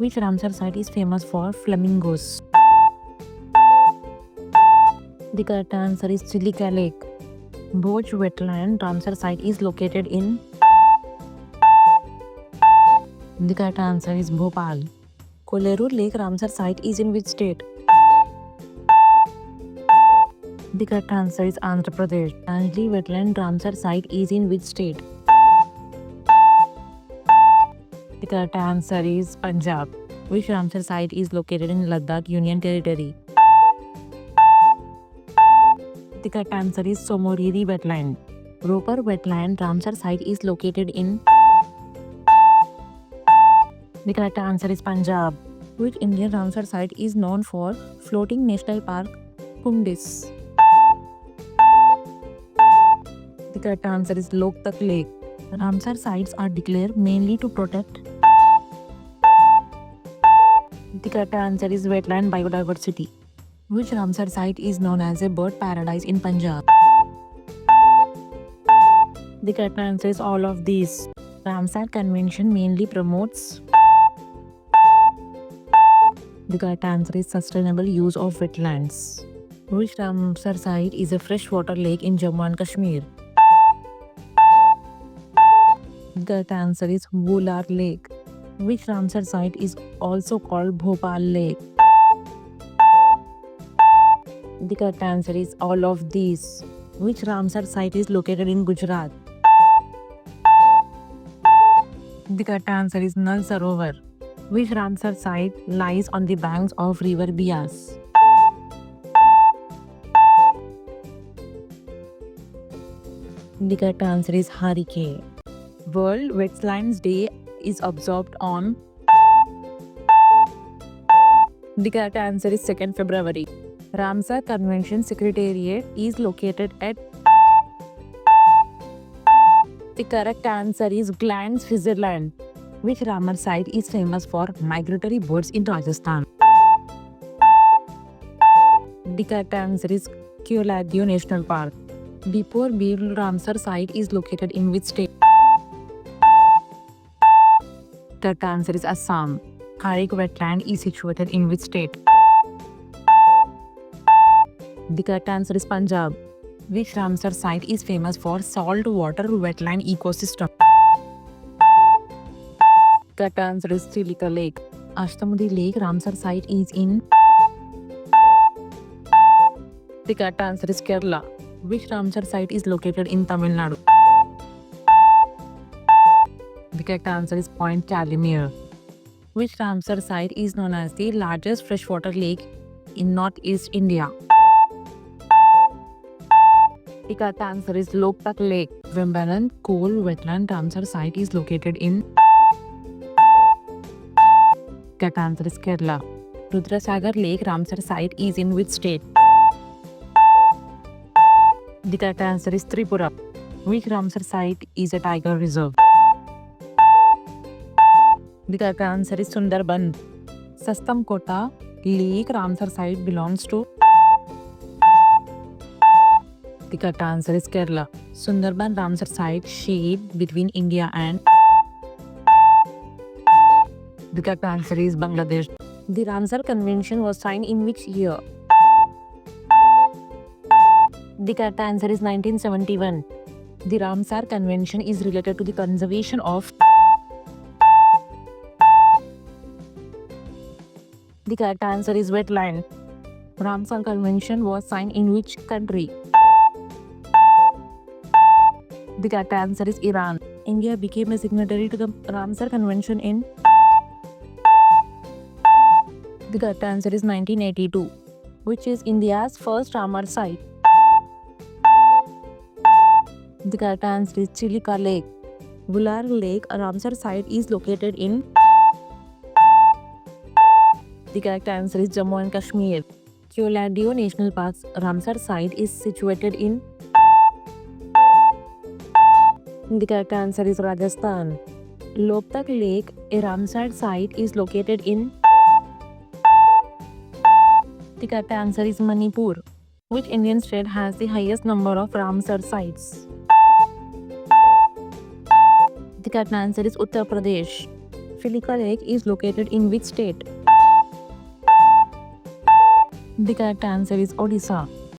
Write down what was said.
Which Ramsar site is famous for flamingos? The correct answer is Chilika Lake. Bhoj wetland Ramsar site is located in? The correct answer is Bhopal. Koleru Lake Ramsar site is in which state? The correct answer is Andhra Pradesh. Anjli wetland Ramsar site is in which state? The correct answer is Punjab. Which Ramsar site is located in Ladakh Union Territory? The correct answer is Somoriri wetland. Roper wetland Ramsar site is located in? The correct answer is Punjab. Which Indian Ramsar site is known for floating national park Kundis? The correct answer is Loktak Lake. Ramsar sites are declared mainly to protect? The correct answer is wetland biodiversity. Which Ramsar site is known as a bird paradise in Punjab? The correct answer is all of these. Ramsar Convention mainly promotes? The correct answer is sustainable use of wetlands. Which Ramsar site is a freshwater lake in Jammu and Kashmir? The correct answer is Wular Lake. Which Ramsar site is also called Bhopal Lake? The correct answer is all of these. Which Ramsar site is located in Gujarat? The correct answer is Nal Sarovar. Which Ramsar site lies on the banks of river Bias? The correct answer is Harike. World Wetlands Day is observed on? The correct answer is 2nd February. Ramsar Convention Secretariat is located at? The correct answer is Gland, Switzerland. Which Ramsar site is famous for migratory birds in Rajasthan? The correct answer is Keoladeo National Park. Bipur Bir Ramsar site is located in which state? The correct answer is Assam. Harik wetland is situated in which state? The correct answer is Punjab. Which Ramsar site is famous for saltwater wetland ecosystem? Correct answer is Chilika Lake. Ashtamudi Lake Ramsar site is in? The correct answer is Kerala. Which Ramsar site is located in Tamil Nadu? The correct answer is Point Calimere. Which Ramsar site is known as the largest freshwater lake in northeast India? The correct answer is Loktak Lake. Vembaran Coal Wetland Ramsar site is located in? Correct answer is Kerala. Rudrasagar Lake Ramsar site is in which state? The correct answer is Tripura. Which Ramsar site is a tiger reserve? The correct answer is Sundarban. Sastamkota Lake Ramsar site belongs to? The correct answer is Kerala. Sundarban Ramsar site shade between India and? The correct answer is Bangladesh. The Ramsar Convention was signed in which year? The correct answer is 1971. The Ramsar Convention is related to the conservation of? The correct answer is wetland. Ramsar Convention was signed in which country? The correct answer is Iran. India became a signatory to the Ramsar Convention in? The correct answer is 1982. Which is India's first Ramsar site? The correct answer is Chilika Lake. Wular Lake, a Ramsar site, is located in? The correct answer is Jammu and Kashmir. Keoladeo National Park's Ramsar site is situated in? The correct answer is Rajasthan. Loktak Lake, a Ramsar site, is located in? The correct answer is Manipur. Which Indian state has the highest number of Ramsar sites? The correct answer is Uttar Pradesh. Chilika Lake is located in which state? The correct answer is Odisha.